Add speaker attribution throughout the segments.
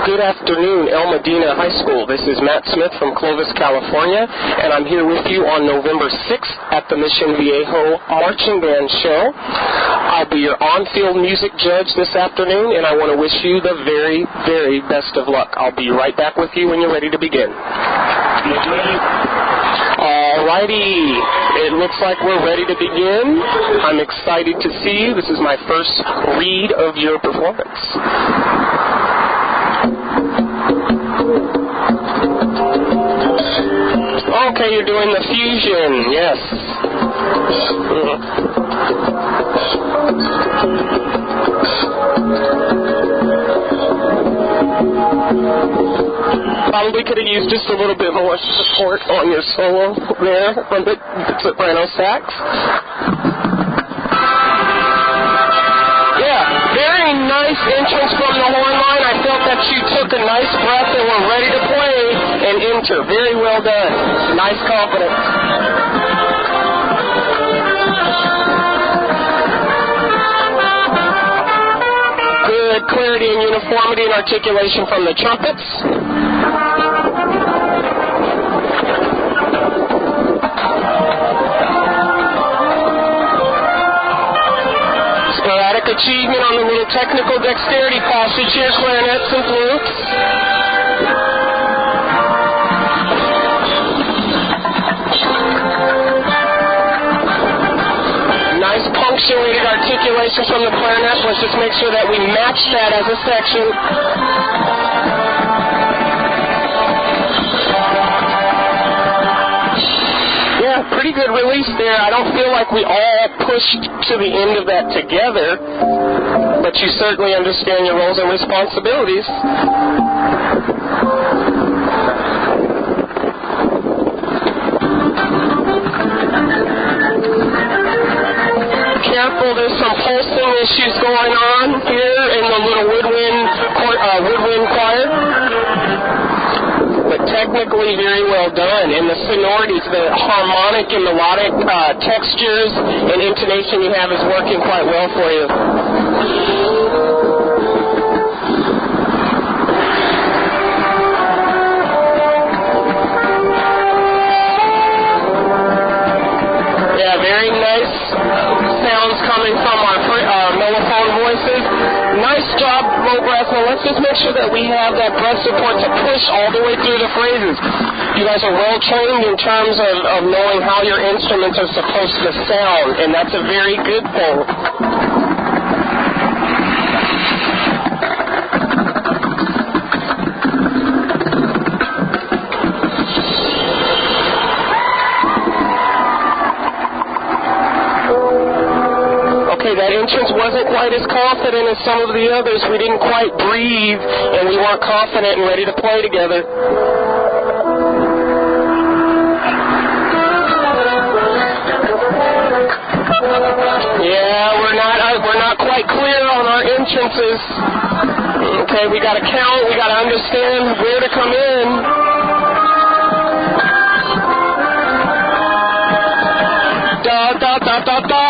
Speaker 1: Good afternoon, El Medina High School. This is Matt Smith from Clovis, California, and I'm here with you on November 6th at the Mission Viejo Marching Band Show. I'll be your on-field music judge this afternoon, and I want to wish you the very, very best of luck. I'll be right back with you when you're ready to begin. Alrighty, it looks like we're ready to begin. I'm excited to see you. This is my first read of your performance. Okay, you're doing the fusion, yes. Probably could have used just a little bit more support on your solo there from the soprano sax. Very nice entrance from the horn line. I felt that you took a nice breath and were ready to play and enter. Very well done. Nice confidence. Good clarity and uniformity and articulation from the trumpets. Achievement on the little technical dexterity passage here, clarinets and flutes. Nice punctuated articulation from the clarinet. Let's just make sure that we match that as a section. Pretty good release there. I don't feel like we all pushed to the end of that together, but you certainly understand your roles and responsibilities. Careful, there's some pulsing issues going on here in the little woodwind choir. But technically very well done. And the sonorities, the harmonic and melodic textures and intonation you have is working quite well for you. Yeah, very nice sounds coming from our mellophone voices. Nice job, low breath. Now let's just make sure that we have that breath support to push all the way through the phrases. You guys are well trained in terms of knowing how your instruments are supposed to sound, and that's a very good thing. That entrance wasn't quite as confident as some of the others. We didn't quite breathe, and we weren't confident and ready to play together. Yeah, we're not quite clear on our entrances. Okay, we got to count. We got to understand where to come in.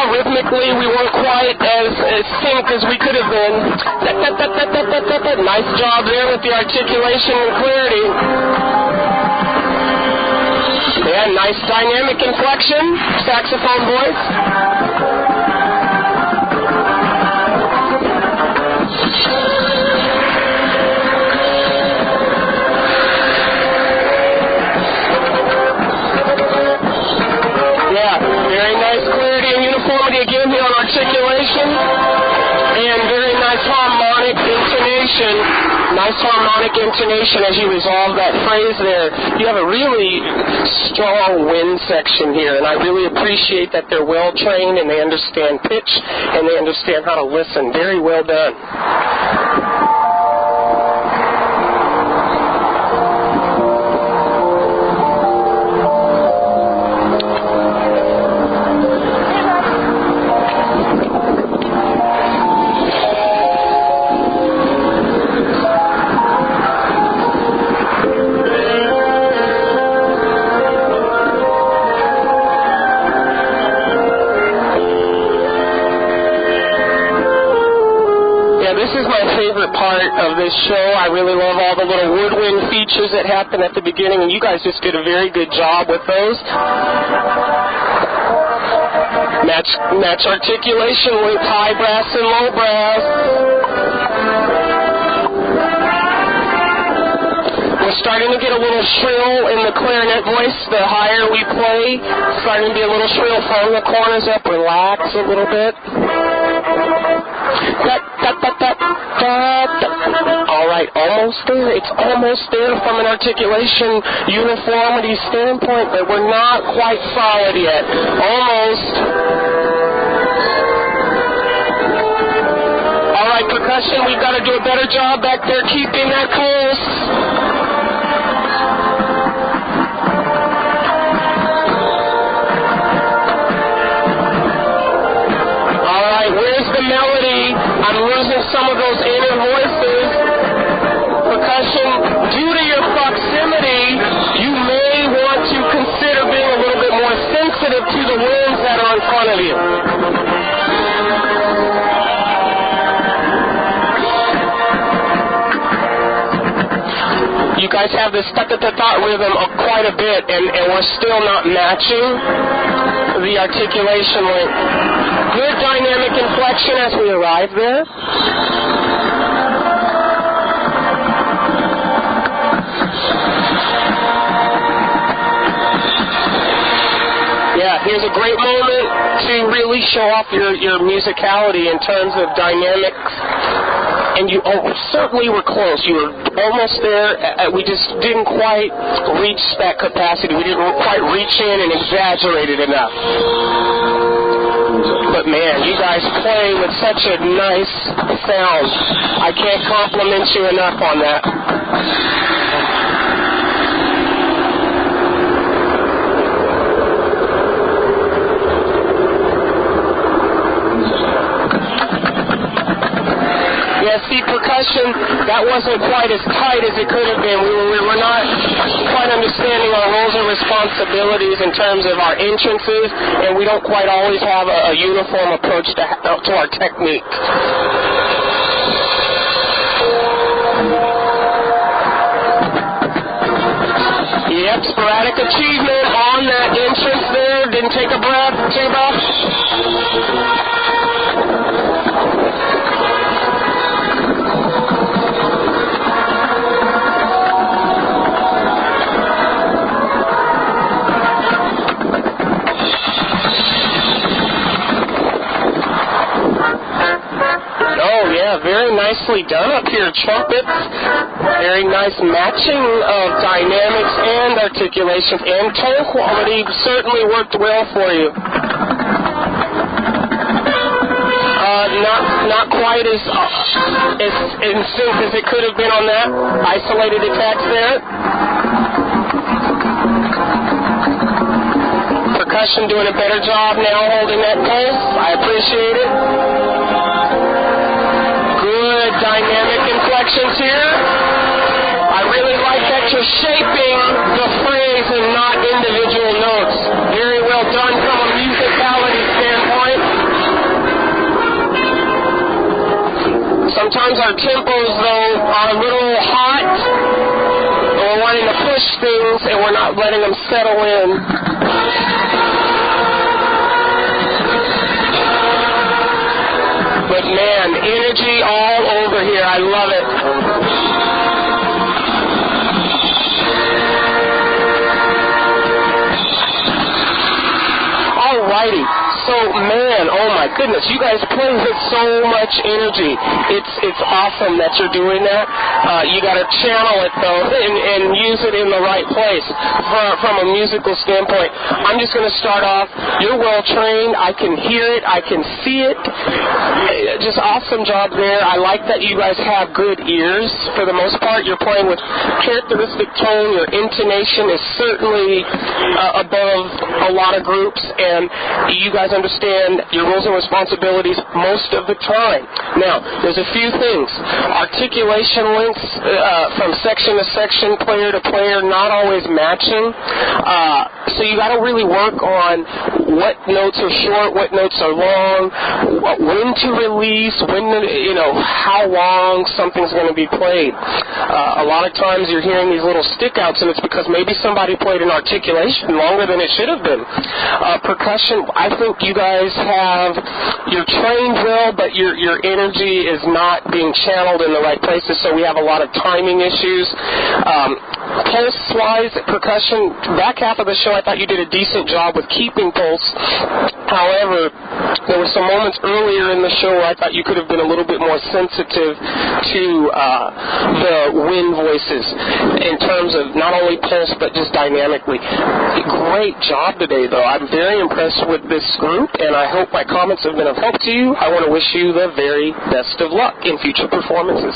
Speaker 1: Rhythmically, we weren't quite as synced as we could have been. Nice job there with the articulation and clarity. Yeah, nice dynamic inflection, saxophone voice. Again here on articulation and very nice harmonic intonation. Nice harmonic intonation as you resolve that phrase there. You have a really strong wind section here, and I really appreciate that they're well trained and they understand pitch and they understand how to listen. Very well done. This is my part of this show. I really love all the little woodwind features that happen at the beginning, and you guys just did a very good job with those. Match articulation with high brass and low brass. We're starting to get a little shrill in the clarinet voice. The higher we play, it's starting to be a little shrill from the corners up. Relax a little bit. All right, almost there. It's almost there from an articulation uniformity standpoint, but we're not quite solid yet. Almost. All right, percussion, we've got to do a better job back there keeping that close. I'm losing some of those inner voices. Percussion, due to your proximity, you may want to consider being a little bit more sensitive to the winds that are in front of you. You guys have this ta-ta-ta-ta rhythm quite a bit, and we're still not matching the articulation length. Good dynamic inflection as we arrive there. Yeah, here's a great moment to really show off your musicality in terms of dynamics. And you certainly were close. You were almost there. We just didn't quite reach that capacity. We didn't quite reach in and exaggerate it enough. But man, you guys play with such a nice sound. I can't compliment you enough on that. Yeah, see, percussion, that wasn't quite as tight as it could have been. We were not quite understanding our roles and responsibilities in terms of our entrances, and we don't quite always have a uniform approach to our technique. Yep, sporadic achievement on that entrance there. Didn't take a breath, Tuba. Very nicely done up here, trumpets. Very nice matching of dynamics and articulations, and tone quality certainly worked well for you. Not quite as in sync as it could have been on that isolated attacks there. Percussion doing a better job now holding that pulse. I appreciate it. Dynamic inflections here. I really like that you're shaping the phrase and not individual notes. Very well done from a musicality standpoint. Sometimes our tempos, though, are a little hot. We're wanting to push things, and we're not letting them settle in. But man, energy all over here. I love it. Alrighty. So, man, oh my goodness, you guys play with so much energy. It's awesome that you're doing that. You got to channel it, though, and use it in the right place from a musical standpoint. I'm just going to start off. You're well-trained. I can hear it. I can see it. Just awesome job there. I like that you guys have good ears. For the most part, you're playing with characteristic tone. Your intonation is certainly above a lot of groups, and you guys understand your roles and responsibilities most of the time. Now, there's a few things. Articulation lengths from section to section, player to player, not always matching. So you got to really work on what notes are short, what notes are long, when to release, how long something's going to be played. A lot of times you're hearing these little stick-outs, and it's because maybe somebody played an articulation longer than it should have been. Percussion, I think you guys you're trained well, but your energy is not being channeled in the right places, so we have a lot of timing issues. Pulse-wise, percussion, back half of the show, I thought you did a decent job with keeping pulse. However, there were some moments earlier in the show where I thought you could have been a little bit more sensitive to the wind voices in terms of not only pulse, but just dynamically. Great job today, though. I'm very impressed with this group, and I hope my comments have been of help to you. I want to wish you the very best of luck in future performances.